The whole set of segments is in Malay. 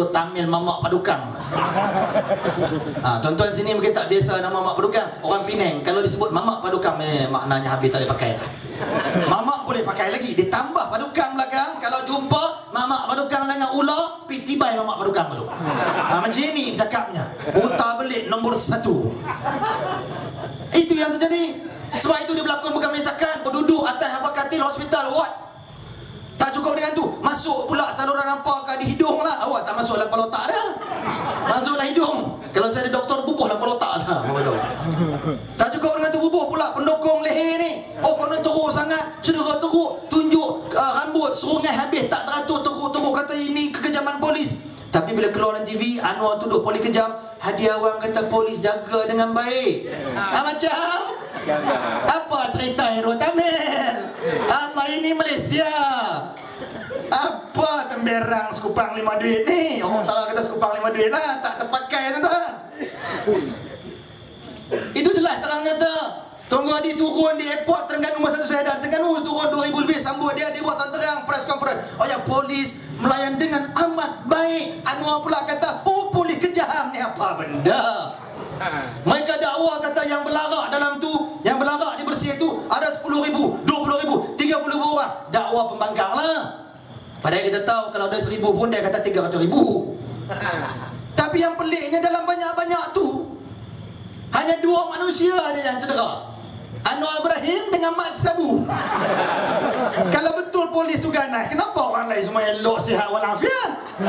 Tamil Mamak Padukang. Tuan-tuan sini mungkin tak biasa nama Mamak Padukang. Orang Penang kalau disebut Mamak Padukang maknanya habis tak boleh pakai dah. Mamak boleh pakai lagi, ditambah Padukang belakang. Kalau jumpa Mamak Padukang dengan ular, pitibai Mamak Padukang dulu. Macam ini cakapnya. Putar belik nombor 1. Itu yang terjadi. Sebab itu dia berlakon bukan mesakan, berduduk atas apa katil hospital ward. Tak cukup dengan tu, masuk pula saluran nampak di hidung lah. Awak tak masuk dalam kepala otak dah. Masuklah hidung. Kalau saya ada doktor bubuh dalam kepala otak dah. Tak cukup dengan tu, bubuh pula pendokong leher ni. Oh, kena teruk sangat, cedera teruk, tunjuk rambut, serungai habis, tak teratur, teruk-teruk, kata ini kekejaman polis. Tapi bila keluar dalam TV, Anwar tuduh polis kejam. Hadiah awang kata polis jaga dengan baik. Macam? Apa cerita hero Tamil? Allah, ini Malaysia. Apa temberang sekupang 5 duit ni? Orang utara kata sekupang 5 duit lah. Tak terpakai tuan-tuan. Itu jelas terang kata. Tunggu Adi turun di airport Terengganu, masa tu saya ada Terengganu, turun 2000 lebih sambut dia buat terang press conference. Oh ya, polis melayan dengan amat baik. Anwar pula kata, oh polis kejam ni apa benda. Mereka dakwa kata yang berlarak dalam tu, yang berlarak di Bersih tu ada 10,000, 20,000, 30,000 orang. Dakwa pembangkang lah. Padahal kita tahu kalau ada 1,000 pun dia kata 300,000. Tapi yang peliknya dalam banyak-banyak tu hanya 2 manusia aja yang cedera. Anwar Ibrahim dengan Mat Sabu. Kalau betul polis tu ganas, kenapa orang lain semua elok, sihat walafiat?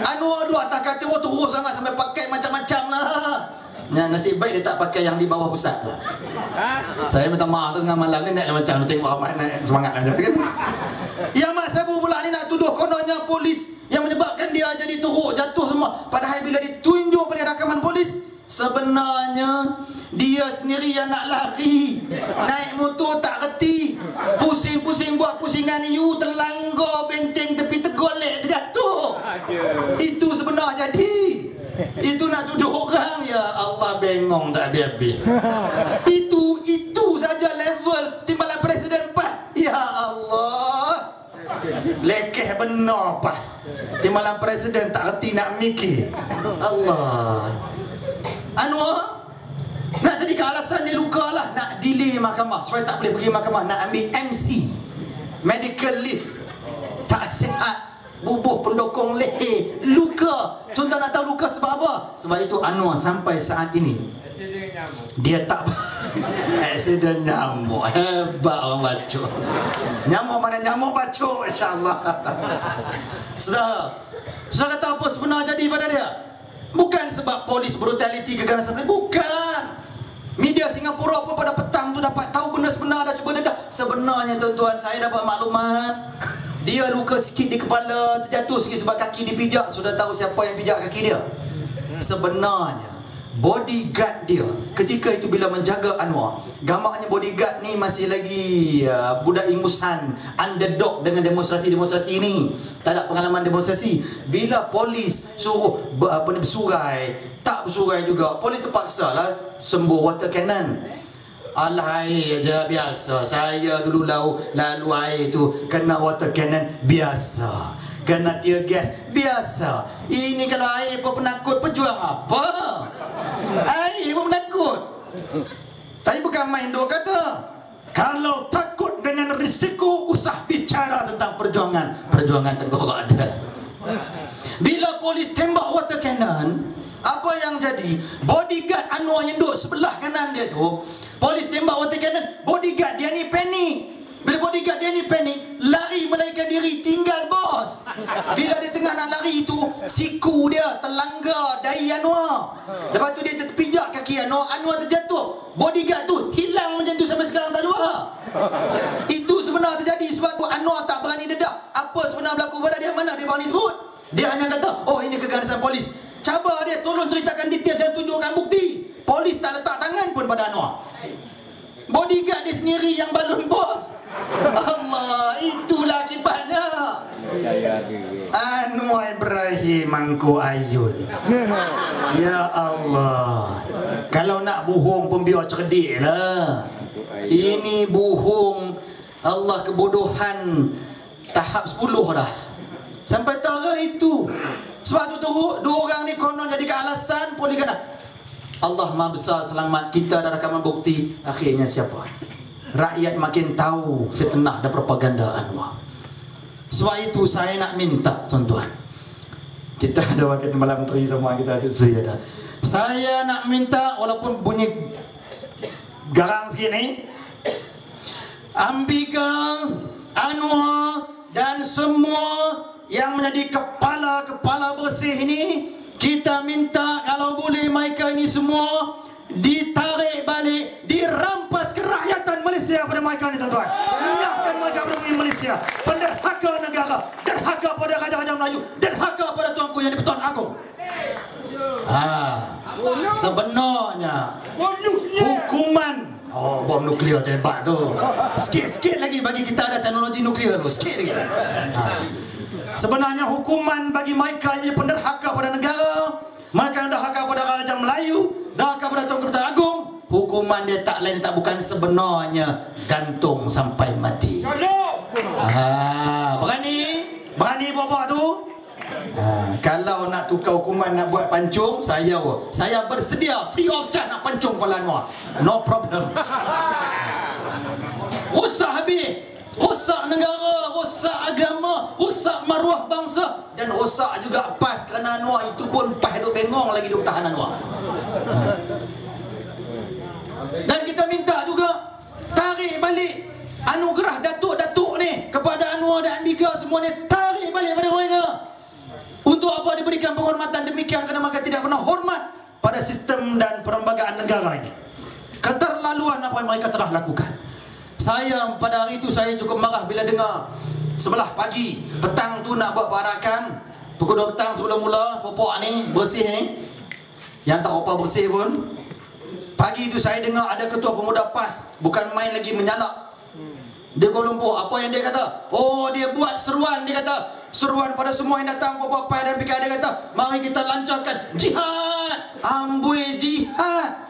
Anwar dua atas kata, oh terus sangat sampai pakai macam-macam lah. Nasib baik dia tak pakai yang di bawah pusat tu. Saya minta maaf tu tengah malam ni naik macam tengok Ahmad naik semangat aja kan. Yang Mat Sabu pula ni nak tuduh kononnya polis yang menyebabkan dia jadi teruk, jatuh semua. Padahal bila ditunjuk pada rakaman polis, sebenarnya dia sendiri yang nak lari. Naik motor tak reti, pusing-pusing buat pusingan you, terlanggar benteng tepi tergolek, terjatuh. Itu sebenar jadi. Itu nak tuduh orang, ya Allah, bengong tak habis-habis. Itu saja level timbalan Presiden PAH. Ya Allah, lekeh benar PAH. Timbalan Presiden tak reti nak mikir. Allah. Anwar nak jadikan alasan dia luka lah, nak delay mahkamah supaya tak boleh pergi mahkamah, nak ambil MC, medical leave. Tak sihat, bubuh pendokong leher, luka. Contoh nak tahu luka sebab apa? Sebab itu Anwar sampai saat ini dia tak aksiden nyamuk. Hebat orang bacuk. Nyamuk mana nyamuk bacuk, insyaAllah. Sudah kata apa sebenar jadi pada dia? Bukan sebab polis brutality keganasan, bukan. Media Singapura pun pada petang tu dapat tahu benda sebenar, dah cuba dedah. Sebenarnya tuan-tuan, saya dapat maklumat dia luka sikit di kepala, terjatuh sikit sebab kaki dipijak. Sudah tahu siapa yang pijak kaki dia? Sebenarnya bodyguard dia ketika itu bila menjaga Anwar. Gambarnya bodyguard ni masih lagi budak ingusan, underdog dengan demonstrasi-demonstrasi ini. Tak ada pengalaman demonstrasi. Bila polis suruh bersurai, tak bersurai juga, polis terpaksa lah sembuh water cannon. Alah, air je biasa. Saya dulu lalu air tu kena water cannon biasa, kena tear gas biasa. Ini kalau air pun penakut, pejuang apa? Air pun penakut. Tapi bukan main duk kata. Kalau takut dengan risiko, usah bicara tentang perjuangan. Perjuangan tengkorak ada. Bila polis tembak water cannon, apa yang jadi? Bodyguard Anwar yang duduk sebelah kanan dia tu, polis tembak water cannon, bodyguard dia ni panik. Bila bodyguard dia ni panik, lari melarikan diri, tinggal bos. Bila dia tengah nak lari tu, siku dia terlanggar dahi Anwar. Lepas tu dia terpijak kaki Anwar, Anwar terjatuh. Bodyguard tu hilang macam tu sampai sekarang tak jumpa. Itu sebenar terjadi sebab tu Anwar tak berani dedah. Apa sebenar berlaku pada dia, mana dia berani sebut. Dia hanya kata, oh ini keganasan polis. Cabar dia, tolong ceritakan detail dan tunjukkan bukti. Polis tak letak tangan pun pada Anwar. Bodyguard dia sendiri yang balun bos. Allah, itulah akibatnya. Anwar Ibrahim Mangku Ayun. Ya Allah, kalau nak bohong pun biar cerdik lah. Ini bohong Allah, kebodohan tahap 10 dah. Sampai tara itu Sebab tu dua orang ni konon jadi alasan polis kena. Allah Maha Besar selamat kita dah rakaman bukti. Akhirnya siapa? Rakyat makin tahu fitnah dan propaganda Anwar. Sebab itu saya nak minta tuan-tuan, kita ada wakil malam teri semua kita ada saya dah. Saya nak minta walaupun bunyi garang sikit ni, Ambika, Anwar dan semua yang menjadi kepala-kepala bersih ini, kita minta kalau boleh mereka ini semua ditarik balik, dirampas kerakyatan Malaysia pada mereka ni tuan-tuan. Menyerahkan mereka pada Malaysia. Penderhaka negara, derhaka pada Raja-Raja Melayu, derhaka pada tuanku yang di-Pertuan Agong. Sebenarnya hukuman bom nuklear tembak tu sikit-sikit lagi bagi kita ada teknologi nuklear tu, sikit lagi. Sebenarnya hukuman bagi mereka yang penderhaka pada negara, mereka yang derhaka pada Raja Melayu, derhaka pada Tuan Pertuan Agong, hukuman dia tak lain tak bukan sebenarnya gantung sampai mati. Berani bawa tu. Kalau nak tukar hukuman, nak buat pancung, saya bersedia free of charge nak pancung kepala Anwar, no problem. Rosak habis, rosak negara, rosak agama, rosak maruah bangsa, dan rosak juga PAS kerana Anwar itu pun PAS duk bengong lagi duk tahan Anwar. Dan kita minta juga tarik balik anugerah datuk-datuk ni kepada Anwar dan Ambika semua ni, tarik balik pada mereka. Untuk apa diberikan penghormatan demikian kerana mereka tidak pernah hormat pada sistem dan perlembagaan negara ini. Keterlaluan apa yang mereka telah lakukan. Saya pada hari itu saya cukup marah bila dengar sebelah pagi, petang tu nak buat perarakan, pukul 2 petang sebelum mula popok ni bersih ni, yang tak apa bersih pun. Pagi itu saya dengar ada ketua pemuda PAS, bukan main lagi menyalak. Dia Kuala Lumpur, apa yang dia kata? Oh, dia buat seruan, dia kata seruan pada semua yang datang popok PAS dan PKR. Dia kata mari kita lancarkan jihad. Amboi jihad.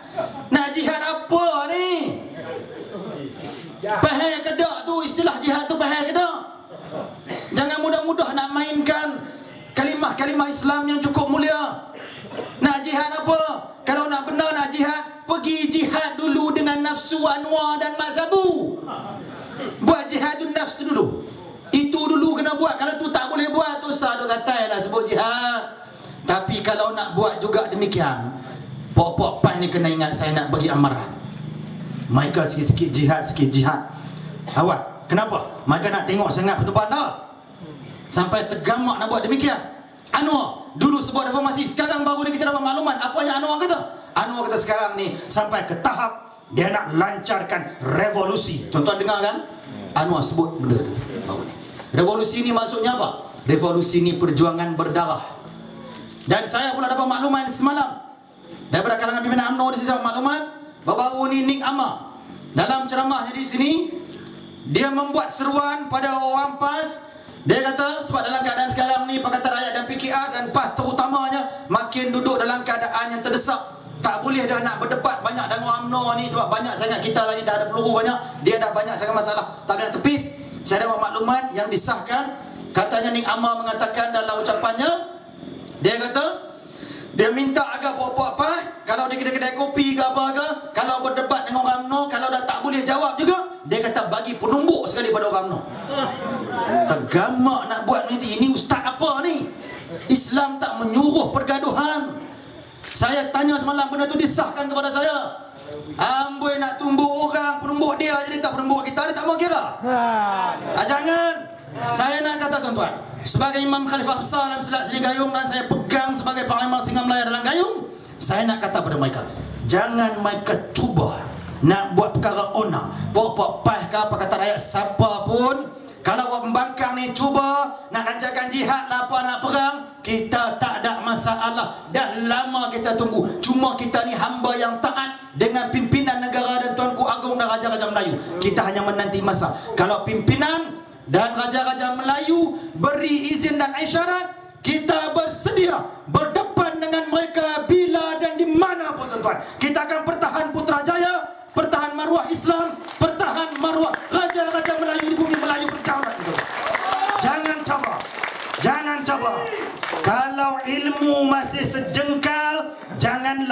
Nak jihad apa ni? Pahal kedak tu, istilah jihad tu pahal kedak. Jangan mudah-mudah nak mainkan kalimah-kalimah Islam yang cukup mulia. Nak jihad apa? Kalau nak benar nak jihad, pergi jihad dulu dengan nafsu Anwar dan Mak Sabu. Buat jihadun nafs dulu. Itu dulu kena buat. Kalau tu tak boleh buat, tu sah duk katai lah sebut jihad. Tapi kalau nak buat juga demikian, pok-pok PAS ni kena ingat saya nak bagi amaran. Mereka sikit-sikit jihad, sikit jihad. Awak, kenapa? Mereka nak tengok sangat pertumpahan darah sampai tergamak nak buat demikian. Anwar dulu sebuah reformasi, sekarang baru ni kita dapat maklumat apa yang Anwar kata. Anwar kata sekarang ni sampai ke tahap dia nak lancarkan revolusi. Tuan-tuan dengar kan? Anwar sebut benda tu baru ni. Revolusi ni maksudnya apa? Revolusi ni perjuangan berdarah. Dan saya pula dapat maklumat semalam daripada kalangan pimpinan UMNO di sini, maklumat baru-baru ni Nik Amar dalam ceramahnya di sini, dia membuat seruan pada orang PAS. Dia kata sebab dalam keadaan sekarang ni Pakatan Rakyat dan PKR dan PAS terutamanya makin duduk dalam keadaan yang terdesak. Tak boleh dah nak berdebat banyak dengan orang UMNO ni sebab banyak sangat kita lagi dah ada peluru banyak, dia dah banyak sangat masalah, tak boleh nak tepi. Saya dapat maklumat yang disahkan, katanya Nik Amar mengatakan dalam ucapannya, dia kata dia minta agar puak-puak PAS kalau di kedai-kedai kopi ke apa ke, kalau berdebat dengan orang UMNO, kalau dah tak boleh jawab juga, dia kata bagi penumbuk sekali pada orang UMNO. Tergamak nak buat ni. Ini ustaz apa ni? Islam tak menyuruh pergaduhan. Saya tanya semalam, benda tu disahkan kepada saya. Amboi nak tumbuk orang, penumbuk dia jadi tak penumbuk kita, dia tak mau kira. Jangan. Saya nak kata tuan-tuan, sebagai Imam Khalifah Besar dalam Silat Seri Gayung dan saya pegang sebagai Parlimen Singgah Melaya dalam Gayung, saya nak kata pada mereka, jangan mereka cuba nak buat perkara onak. Pok-pok PAS ke Pakatan Rakyat siapa pun, kalau buat pembangkang ni cuba nak lancarkan jihad lah apa nak perang, kita tak ada masalah. Dah lama kita tunggu. Cuma kita ni hamba yang taat dengan pimpinan negara dan Tuanku Agong dan Raja-Raja Melayu. Kita hanya menanti masa. Kalau pimpinan dan Raja-Raja Melayu beri izin dan isyarat, kita bersedia berdepan dengan mereka bila dan di mana pun tuan-tuan. Kita akan pertahan Putrajaya, pertahan maruah Islam, pertahan maruah Raja-Raja Melayu di bumi Melayu berdaulat. Jangan coba. Jangan coba. Kalau masih sejengkal, jangan